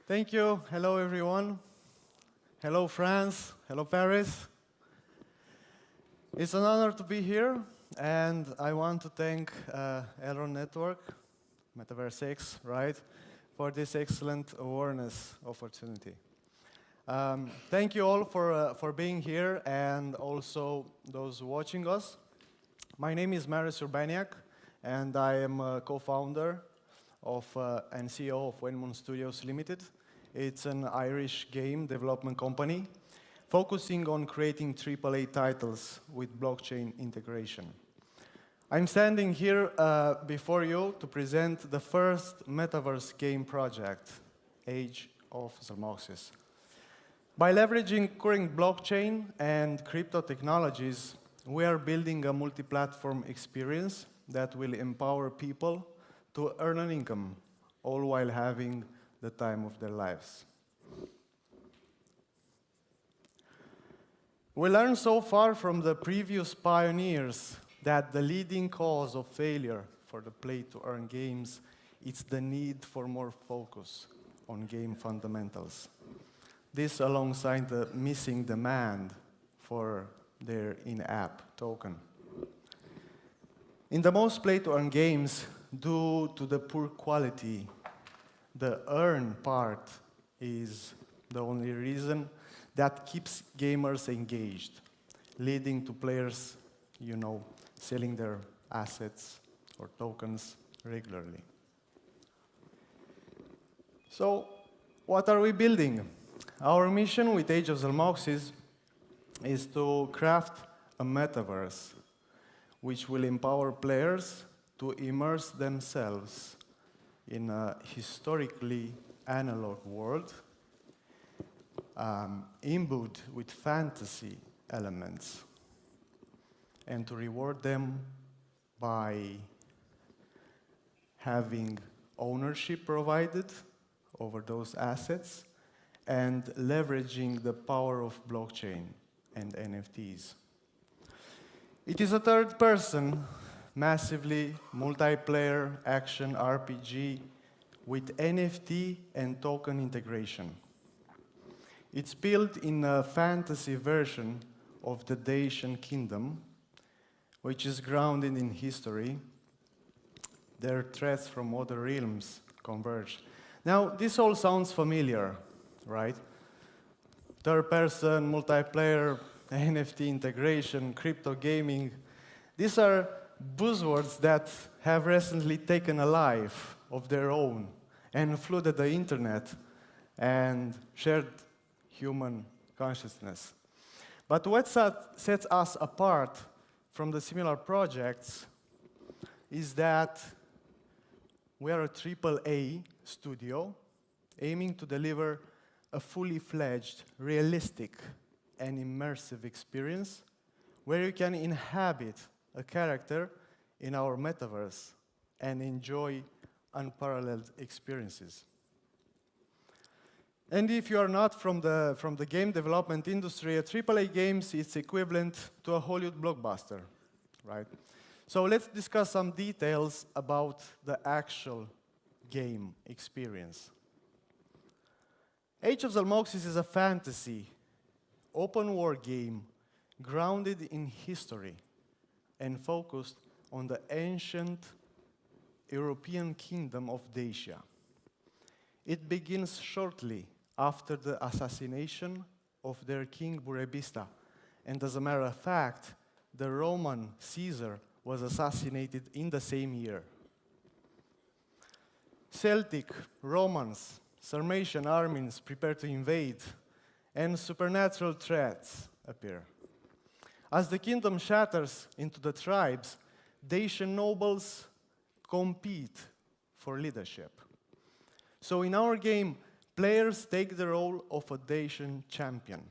Thank you. Hello, everyone. Hello, France. Hello, Paris. It's an honor to be here, and I want to thank Elron Network, MultiversX, right, for this excellent awareness opportunity. Thank you all for being here, and also those watching us. My name is Marius Urbaniak, and I am a co-founder and CEO of Wenmoon Studios Limited. It's an Irish game development company focusing on creating AAA titles with blockchain integration. I'm standing here before you to present the first metaverse game project, Age of Zalmoxis. By leveraging current blockchain and crypto technologies, we are building a multi-platform experience that will empower people to earn an income, all while having the time of their lives. We learned so far from the previous pioneers that the leading cause of failure for the play-to-earn games is the need for more focus on game fundamentals. This alongside the missing demand for their in-app token. In the most play-to-earn games, due to the poor quality, the earn part is the only reason that keeps gamers engaged, leading to players, selling their assets or tokens regularly. So, what are we building? Our mission with Age of Zalmoxis is to craft a metaverse which will empower players to immerse themselves in a historically analog world, imbued with fantasy elements, and to reward them by having ownership provided over those assets and leveraging the power of blockchain and NFTs. It is a third-person, massively multiplayer action RPG with NFT and token integration. It's built in a fantasy version of the Dacian kingdom, which is grounded in history. Their threats from other realms converge. Now, this all sounds familiar, right? Third-person, multiplayer, NFT integration, crypto gaming. These are buzzwords that have recently taken a life of their own and flooded the internet and shared human consciousness. But what sets us apart from the similar projects is that we are a AAA studio aiming to deliver a fully fledged, realistic, and immersive experience where you can inhabit a character in our metaverse and enjoy unparalleled experiences. And if you are not from the game development industry, a AAA games is equivalent to a Hollywood blockbuster, right? So let's discuss some details about the actual game experience. Age of Zalmoxis is a fantasy, open-world game grounded in history and focused on the ancient European kingdom of Dacia. It begins shortly after the assassination of their king Burebista, and as a matter of fact, the Roman Caesar was assassinated in the same year. Celtic, Romans, Sarmatian armies prepare to invade, and supernatural threats appear. As the kingdom shatters into the tribes, Dacian nobles compete for leadership. So in our game, players take the role of a Dacian champion,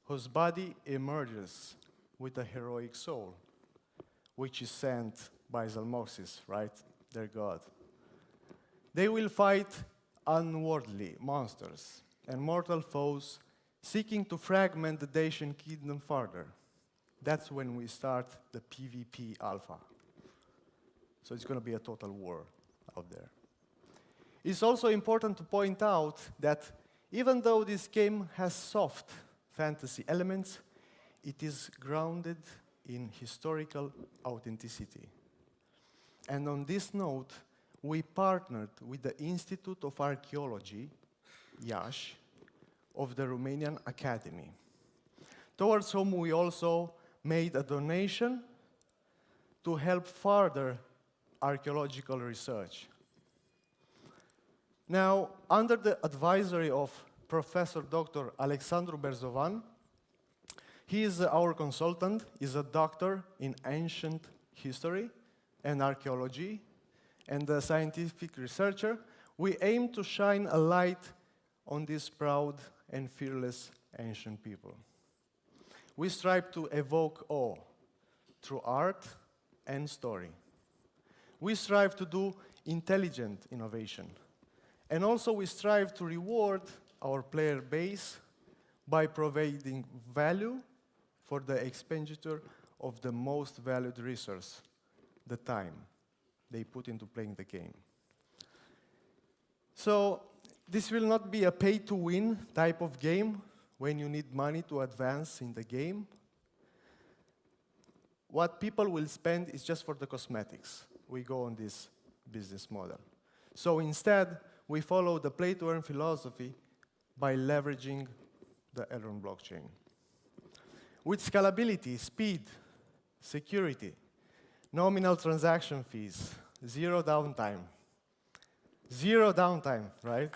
whose body emerges with a heroic soul, which is sent by Zalmoxis, right, their god. They will fight unworldly monsters and mortal foes seeking to fragment the Dacian kingdom further. That's when we start the PvP alpha. So it's going to be a total war out there. It's also important to point out that even though this game has soft fantasy elements, it is grounded in historical authenticity. And on this note, we partnered with the Institute of Archaeology, IASH, of the Romanian Academy, towards whom we also made a donation to help further archaeological research. Now, under the advisory of Professor Dr. Alexandru Berzovan, he is our consultant, is a doctor in ancient history and archaeology, and a scientific researcher. We aim to shine a light on these proud and fearless ancient people. We strive to evoke awe through art and story. We strive to do intelligent innovation. And also we strive to reward our player base by providing value for the expenditure of the most valued resource, the time they put into playing the game. So this will not be a pay-to-win type of game when you need money to advance in the game. What people will spend is just for the cosmetics. We go on this business model. So instead, we follow the play-to-earn philosophy by leveraging the Elrond blockchain. With scalability, speed, security, nominal transaction fees, zero downtime. Zero downtime, right?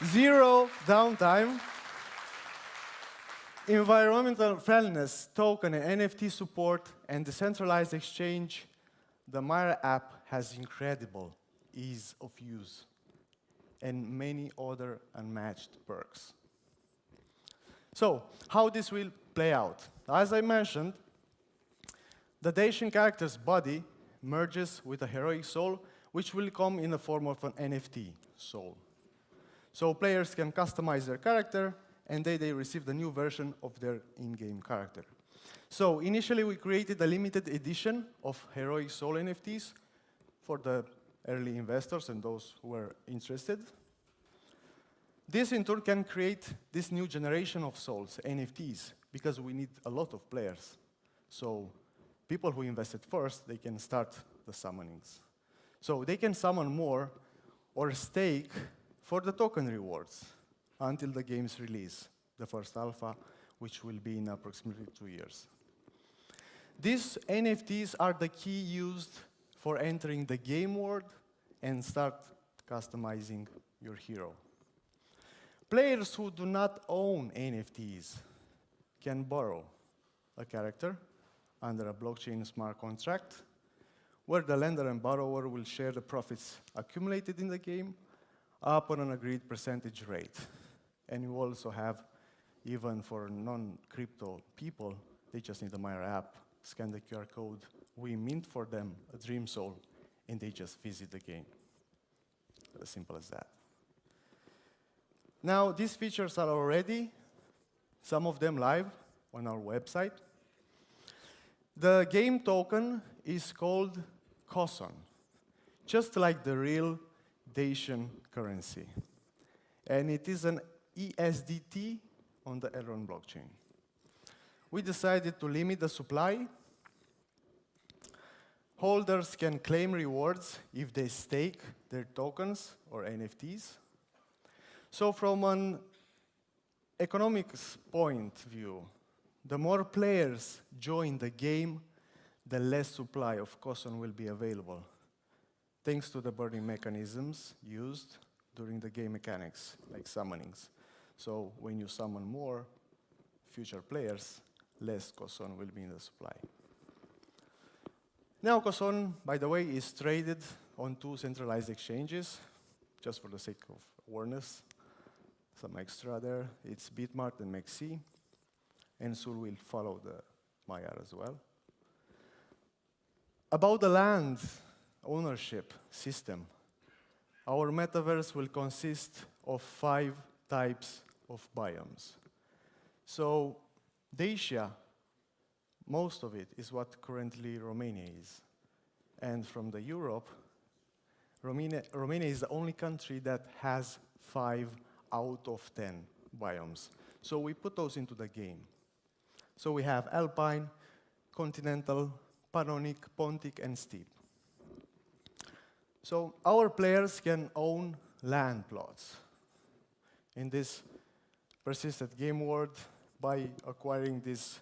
Zero downtime. Environmental friendliness, token and NFT support, and decentralized exchange, the Myra app has incredible ease of use and many other unmatched perks. So, how this will play out? As I mentioned, the Dacian character's body merges with a heroic soul, which will come in the form of an NFT soul. So players can customize their character, and they receive the new version of their in-game character. So initially, we created a limited edition of heroic soul NFTs for the early investors and those who were interested. This, in turn, can create this new generation of souls, NFTs, because we need a lot of players. So people who invested first, they can start the summonings. So they can summon more or stake for the token rewards until the game's release, the first alpha, which will be in approximately 2 years. These NFTs are the key used for entering the game world and start customizing your hero. Players who do not own NFTs can borrow a character under a blockchain smart contract, where the lender and borrower will share the profits accumulated in the game upon an agreed percentage rate. And you also have, even for non-crypto people, they just need the Myra app, scan the QR code, we mint for them a dream soul, and they just visit the game. As simple as that. Now, these features are already, some of them live on our website. The game token is called Koson, just like the real Dacian currency. And it is an ESDT on the Elrond blockchain. We decided to limit the supply. Holders can claim rewards if they stake their tokens or NFTs. So from an economics point of view, the more players join the game, the less supply of Koson will be available, thanks to the burning mechanisms used during the game mechanics, like summonings. So when you summon more future players, less Koson will be in the supply. Now, Koson, by the way, is traded on 2 centralized exchanges, just for the sake of awareness. Some extra there. It's Bitmart and MEXC, and soon we'll follow the Maiar as well. About the land ownership system, our metaverse will consist of 5 types of biomes. So Dacia, most of it is what currently Romania is. And from the Europe, Romania is the only country that has 5 out of 10 biomes. So we put those into the game. So we have alpine, continental, Pannonic, Pontic, and steep. So our players can own land plots in this persistent game world by acquiring these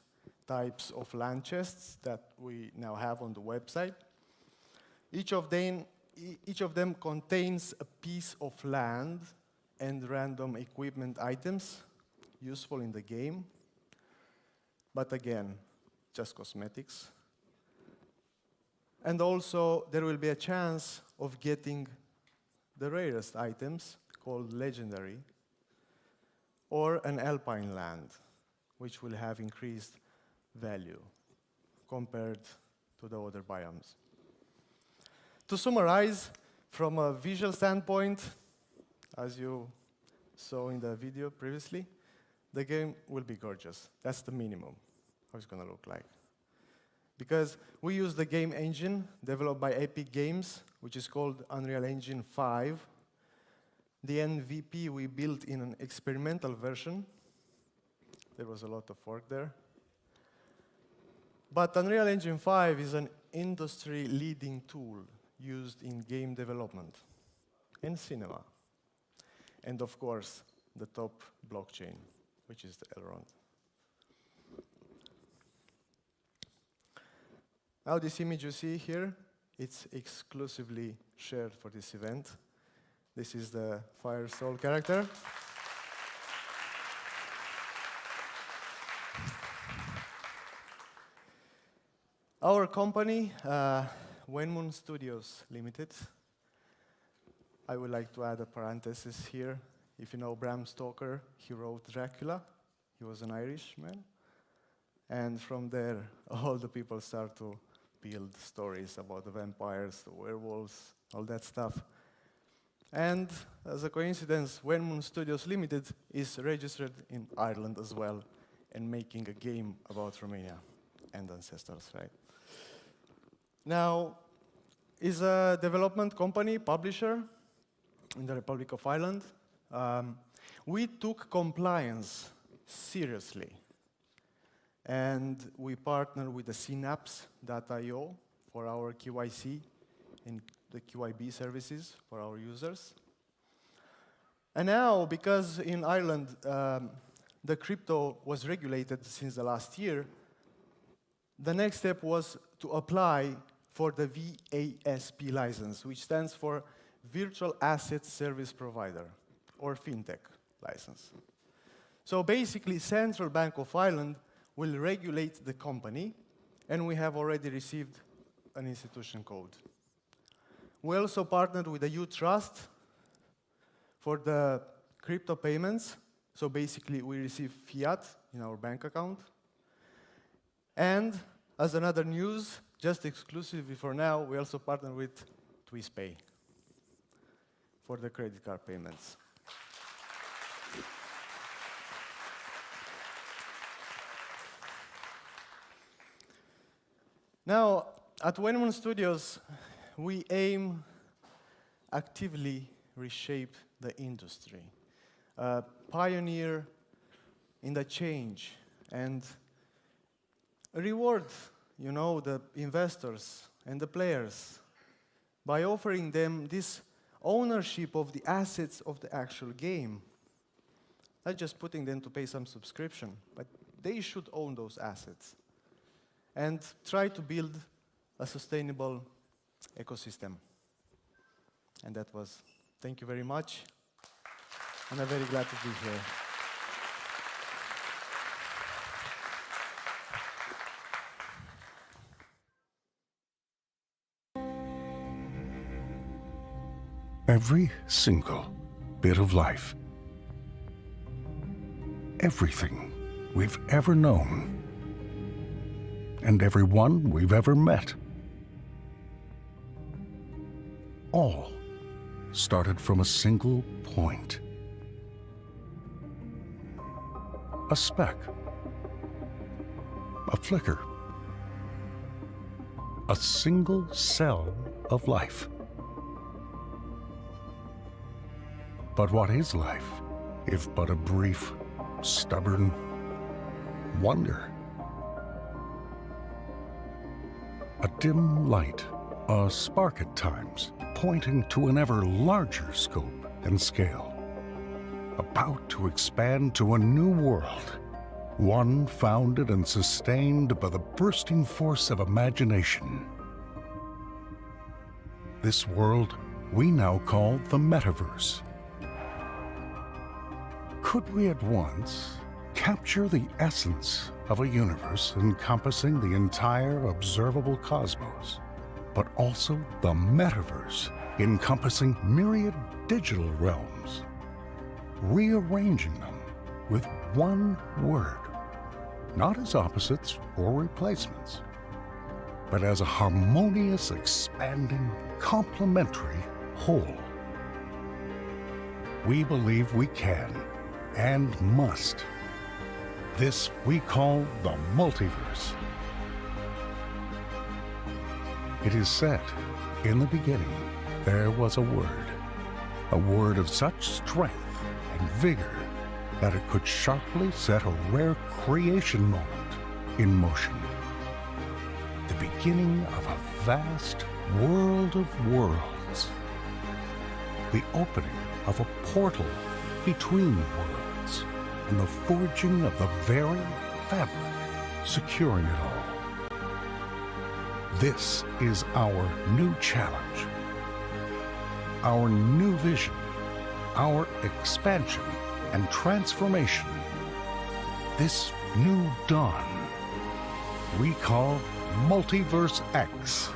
types of land chests that we now have on the website. Each of them contains a piece of land and random equipment items useful in the game. But again, just cosmetics. And also, there will be a chance of getting the rarest items, called legendary, or an alpine land, which will have increased value compared to the other biomes. To summarize, from a visual standpoint, as you saw in the video previously, the game will be gorgeous. That's the minimum, how it's going to look like. Because we use the game engine developed by Epic Games, which is called Unreal Engine 5. The MVP we built in an experimental version. There was a lot of work there. But Unreal Engine 5 is an industry-leading tool used in game development and cinema. And of course, the top blockchain, which is the Elrond. Now this image you see here, it's exclusively shared for this event. This is the Fire Soul character. Our company, Wenmoon Studios Limited. I would like to add a parenthesis here. If you know Bram Stoker, he wrote Dracula. He was an Irishman. And from there, all the people start to build stories about the vampires, the werewolves, all that stuff. And as a coincidence, Wenmoon Studios Limited is registered in Ireland as well and making a game about Romania and ancestors, right? Now, is a development company, publisher in the Republic of Ireland. We took compliance seriously. And we partner with the Synapse.io for our KYC and the QIB services for our users. And now, because in Ireland, the crypto was regulated since the last year, the next step was to apply for the VASP license, which stands for Virtual Asset Service Provider, or FinTech license. So basically, Central Bank of Ireland will regulate the company, and we have already received an institution code. We also partnered with the U-Trust for the crypto payments. So basically, we receive fiat in our bank account. And as another news, just exclusively for now, we also partner with TwistPay for the credit card payments. Now, at Wenmoon Studios, we aim actively reshape the industry, pioneer in the change, and reward, the investors and the players by offering them this ownership of the assets of the actual game. Not just putting them to pay some subscription, but they should own those assets and try to build a sustainable ecosystem. And that was, thank you very much. And I'm very glad to be here. Every single bit of life, everything we've ever known, and everyone we've ever met, all started from a single point. A speck, a flicker, a single cell of life. But what is life, if but a brief, stubborn wonder? A dim light, a spark at times, pointing to an ever larger scope and scale, about to expand to a new world, one founded and sustained by the bursting force of imagination. This world we now call the metaverse. Could we at once capture the essence of a universe encompassing the entire observable cosmos, but also the metaverse encompassing myriad digital realms, rearranging them with one word, not as opposites or replacements, but as a harmonious, expanding, complementary whole? We believe we can and must. This we call the multiverse. It is said, in the beginning, there was a word of such strength and vigor that it could sharply set a rare creation moment in motion. The beginning of a vast world of worlds. The opening of a portal between worlds and the forging of the very fabric securing it all. This is our new challenge, our new vision, our expansion and transformation. This new dawn we call MultiversX.